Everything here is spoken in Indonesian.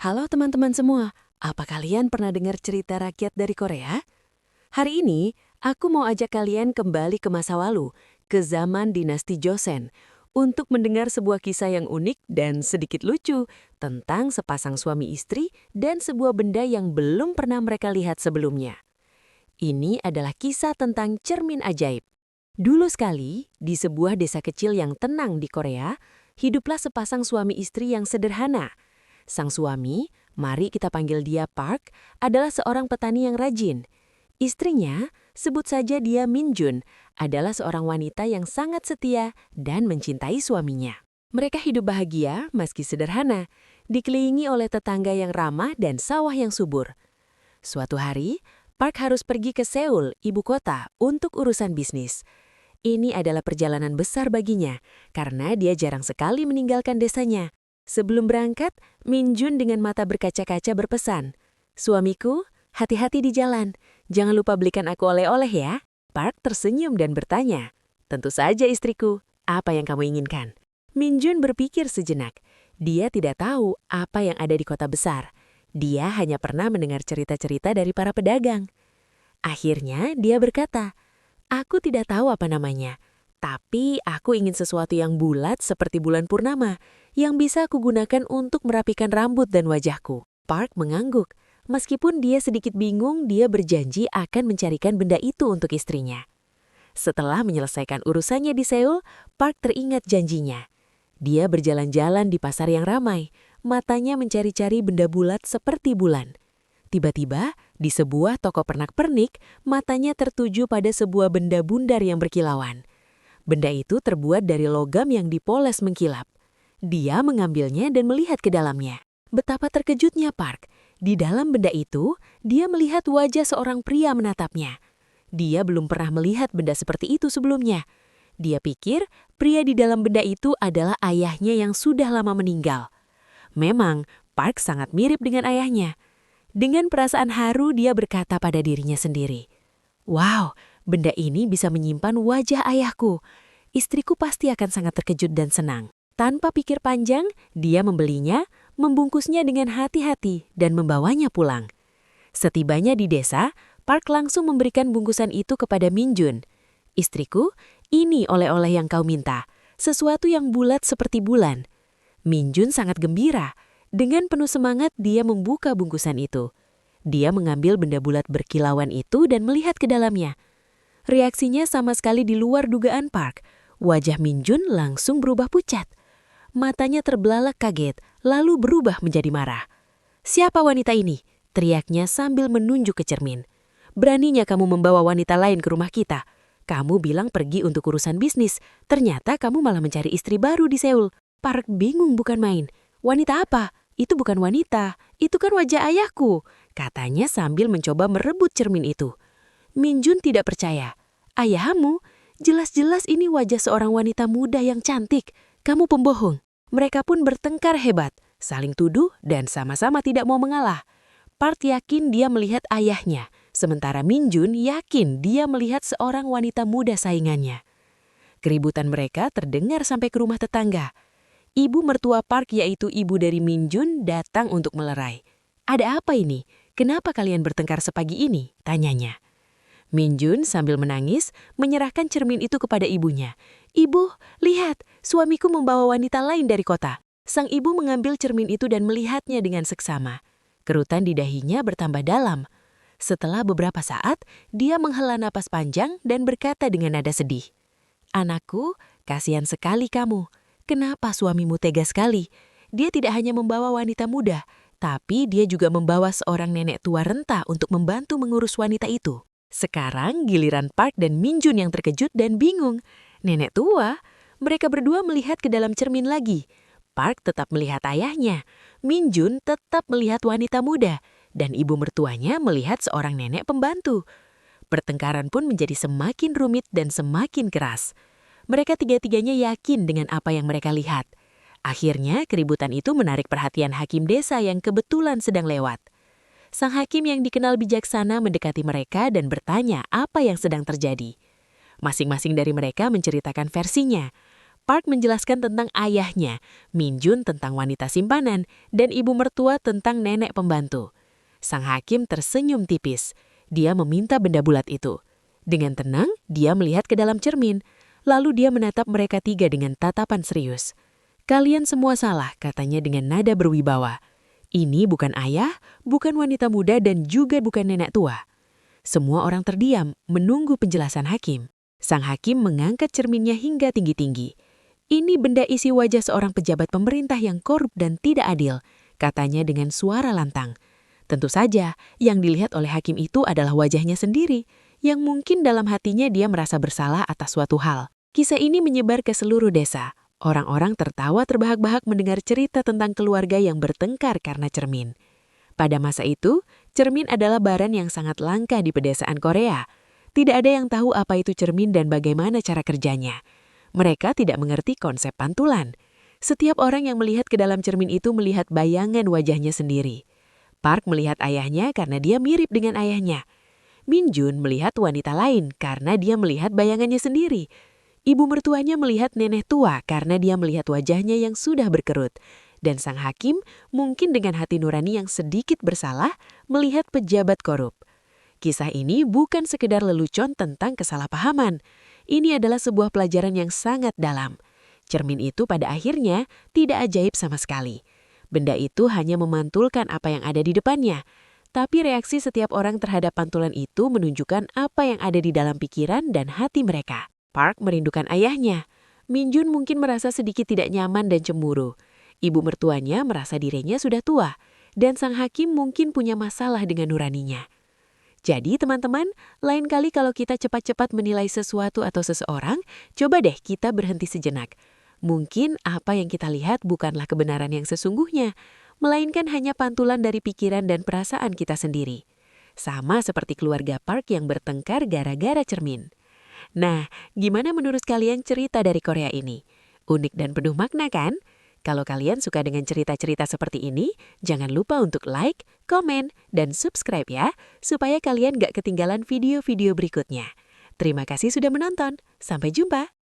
Halo teman-teman semua, apa kalian pernah dengar cerita rakyat dari Korea? Hari ini, aku mau ajak kalian kembali ke masa lalu, ke zaman dinasti Joseon, untuk mendengar sebuah kisah yang unik dan sedikit lucu tentang sepasang suami istri dan sebuah benda yang belum pernah mereka lihat sebelumnya. Ini adalah kisah tentang cermin ajaib. Dulu sekali, di sebuah desa kecil yang tenang di Korea, hiduplah sepasang suami istri yang sederhana. Sang suami, mari kita panggil dia Park, adalah seorang petani yang rajin. Istrinya, sebut saja dia Min Jun, adalah seorang wanita yang sangat setia dan mencintai suaminya. Mereka hidup bahagia meski sederhana, dikelilingi oleh tetangga yang ramah dan sawah yang subur. Suatu hari, Park harus pergi ke Seoul, ibu kota, untuk urusan bisnis. Ini adalah perjalanan besar baginya, karena dia jarang sekali meninggalkan desanya. Sebelum berangkat, Min Jun dengan mata berkaca-kaca berpesan, "Suamiku, hati-hati di jalan. Jangan lupa belikan aku oleh-oleh ya." Park tersenyum dan bertanya, "Tentu saja istriku, apa yang kamu inginkan?" Min Jun berpikir sejenak. Dia tidak tahu apa yang ada di kota besar. Dia hanya pernah mendengar cerita-cerita dari para pedagang. Akhirnya dia berkata, "Aku tidak tahu apa namanya. Tapi aku ingin sesuatu yang bulat seperti bulan purnama, yang bisa aku gunakan untuk merapikan rambut dan wajahku." Park mengangguk. Meskipun dia sedikit bingung, dia berjanji akan mencarikan benda itu untuk istrinya. Setelah menyelesaikan urusannya di Seoul, Park teringat janjinya. Dia berjalan-jalan di pasar yang ramai, matanya mencari-cari benda bulat seperti bulan. Tiba-tiba, di sebuah toko pernak-pernik, matanya tertuju pada sebuah benda bundar yang berkilauan. Benda itu terbuat dari logam yang dipoles mengkilap. Dia mengambilnya dan melihat ke dalamnya. Betapa terkejutnya Park. Di dalam benda itu, dia melihat wajah seorang pria menatapnya. Dia belum pernah melihat benda seperti itu sebelumnya. Dia pikir pria di dalam benda itu adalah ayahnya yang sudah lama meninggal. Memang, Park sangat mirip dengan ayahnya. Dengan perasaan haru, dia berkata pada dirinya sendiri, "Wow, benda ini bisa menyimpan wajah ayahku. Istriku pasti akan sangat terkejut dan senang." Tanpa pikir panjang, dia membelinya, membungkusnya dengan hati-hati, dan membawanya pulang. Setibanya di desa, Park langsung memberikan bungkusan itu kepada Min Jun. "Istriku, ini oleh-oleh yang kau minta, sesuatu yang bulat seperti bulan." Min Jun sangat gembira. Dengan penuh semangat, dia membuka bungkusan itu. Dia mengambil benda bulat berkilauan itu dan melihat ke dalamnya. Reaksinya sama sekali di luar dugaan Park. Wajah Min Jun langsung berubah pucat. Matanya terbelalak kaget, lalu berubah menjadi marah. "Siapa wanita ini?" teriaknya sambil menunjuk ke cermin. "Beraninya kamu membawa wanita lain ke rumah kita. Kamu bilang pergi untuk urusan bisnis, ternyata kamu malah mencari istri baru di Seoul." Park bingung bukan main. "Wanita apa? Itu bukan wanita, itu kan wajah ayahku," katanya sambil mencoba merebut cermin itu. Min Jun tidak percaya. "Ayahmu? Jelas-jelas ini wajah seorang wanita muda yang cantik. Kamu pembohong." Mereka pun bertengkar hebat, saling tuduh dan sama-sama tidak mau mengalah. Park yakin dia melihat ayahnya, sementara Min Jun yakin dia melihat seorang wanita muda saingannya. Keributan mereka terdengar sampai ke rumah tetangga. Ibu mertua Park, yaitu ibu dari Min Jun, datang untuk melerai. "Ada apa ini? Kenapa kalian bertengkar sepagi ini?" tanyanya. Min Jun sambil menangis menyerahkan cermin itu kepada ibunya. "Ibu, lihat, suamiku membawa wanita lain dari kota." Sang ibu mengambil cermin itu dan melihatnya dengan seksama. Kerutan di dahinya bertambah dalam. Setelah beberapa saat, dia menghela napas panjang dan berkata dengan nada sedih, "Anakku, kasihan sekali kamu. Kenapa suamimu tega sekali? Dia tidak hanya membawa wanita muda, tapi dia juga membawa seorang nenek tua renta untuk membantu mengurus wanita itu." Sekarang giliran Park dan Min Jun yang terkejut dan bingung. Nenek tua? Mereka berdua melihat ke dalam cermin lagi. Park tetap melihat ayahnya. Min Jun tetap melihat wanita muda. Dan ibu mertuanya melihat seorang nenek pembantu. Pertengkaran pun menjadi semakin rumit dan semakin keras. Mereka tiga-tiganya yakin dengan apa yang mereka lihat. Akhirnya keributan itu menarik perhatian hakim desa yang kebetulan sedang lewat. Sang hakim yang dikenal bijaksana mendekati mereka dan bertanya apa yang sedang terjadi. Masing-masing dari mereka menceritakan versinya. Park menjelaskan tentang ayahnya, Min Jun tentang wanita simpanan, dan ibu mertua tentang nenek pembantu. Sang hakim tersenyum tipis. Dia meminta benda bulat itu. Dengan tenang, dia melihat ke dalam cermin. Lalu dia menatap mereka tiga dengan tatapan serius. "Kalian semua salah," katanya dengan nada berwibawa. "Ini bukan ayah, bukan wanita muda, dan juga bukan nenek tua." Semua orang terdiam, menunggu penjelasan hakim. Sang hakim mengangkat cerminnya hingga tinggi-tinggi. "Ini benda isi wajah seorang pejabat pemerintah yang korup dan tidak adil," katanya dengan suara lantang. Tentu saja, yang dilihat oleh hakim itu adalah wajahnya sendiri, yang mungkin dalam hatinya dia merasa bersalah atas suatu hal. Kisah ini menyebar ke seluruh desa. Orang-orang tertawa terbahak-bahak mendengar cerita tentang keluarga yang bertengkar karena cermin. Pada masa itu, cermin adalah barang yang sangat langka di pedesaan Korea. Tidak ada yang tahu apa itu cermin dan bagaimana cara kerjanya. Mereka tidak mengerti konsep pantulan. Setiap orang yang melihat ke dalam cermin itu melihat bayangan wajahnya sendiri. Park melihat ayahnya karena dia mirip dengan ayahnya. Min Jun melihat wanita lain karena dia melihat bayangannya sendiri. Ibu mertuanya melihat nenek tua karena dia melihat wajahnya yang sudah berkerut. Dan sang hakim mungkin dengan hati nurani yang sedikit bersalah melihat pejabat korup. Kisah ini bukan sekedar lelucon tentang kesalahpahaman. Ini adalah sebuah pelajaran yang sangat dalam. Cermin itu pada akhirnya tidak ajaib sama sekali. Benda itu hanya memantulkan apa yang ada di depannya. Tapi reaksi setiap orang terhadap pantulan itu menunjukkan apa yang ada di dalam pikiran dan hati mereka. Park merindukan ayahnya. Min Jun mungkin merasa sedikit tidak nyaman dan cemburu. Ibu mertuanya merasa dirinya sudah tua. Dan sang hakim mungkin punya masalah dengan nuraninya. Jadi teman-teman, lain kali kalau kita cepat-cepat menilai sesuatu atau seseorang, coba deh kita berhenti sejenak. Mungkin apa yang kita lihat bukanlah kebenaran yang sesungguhnya, melainkan hanya pantulan dari pikiran dan perasaan kita sendiri. Sama seperti keluarga Park yang bertengkar gara-gara cermin. Nah, gimana menurut kalian cerita dari Korea ini? Unik dan penuh makna kan? Kalau kalian suka dengan cerita-cerita seperti ini, jangan lupa untuk like, komen, dan subscribe ya, supaya kalian gak ketinggalan video-video berikutnya. Terima kasih sudah menonton. Sampai jumpa.